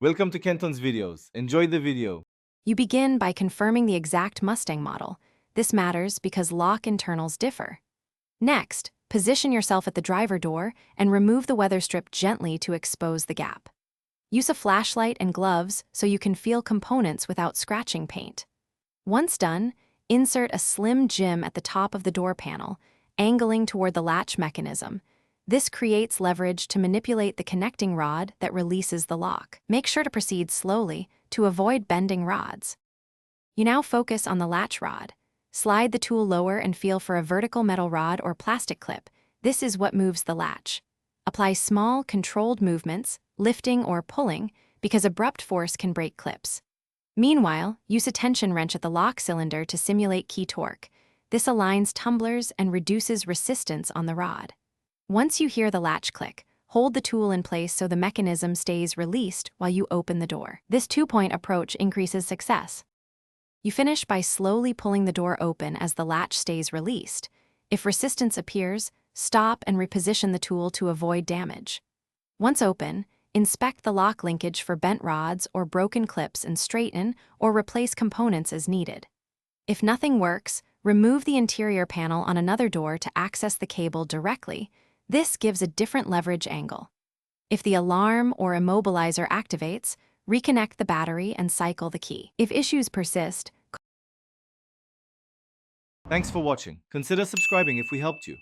Welcome to Kenton's videos. Enjoy the video. You begin by confirming the exact Mustang model. This matters because lock internals differ. Next, position yourself at the driver door and remove the weather strip gently to expose the gap. Use a flashlight and gloves so you can feel components without scratching paint. Once done, insert a slim jim at the top of the door panel, angling toward the latch mechanism. This creates leverage to manipulate the connecting rod that releases the lock. Make sure to proceed slowly to avoid bending rods. You now focus on the latch rod. Slide the tool lower and feel for a vertical metal rod or plastic clip. This is what moves the latch. Apply small, controlled movements, lifting or pulling, because abrupt force can break clips. Meanwhile, use a tension wrench at the lock cylinder to simulate key torque. This aligns tumblers and reduces resistance on the rod. Once you hear the latch click, hold the tool in place so the mechanism stays released while you open the door. This two-point approach increases success. You finish by slowly pulling the door open as the latch stays released. If resistance appears, stop and reposition the tool to avoid damage. Once open, inspect the lock linkage for bent rods or broken clips and straighten or replace components as needed. If nothing works, remove the interior panel on another door to access the cable directly. This gives a different leverage angle. If the alarm or immobilizer activates, reconnect the battery and cycle the key. If issues persist, Thanks for watching. Consider subscribing if we helped you.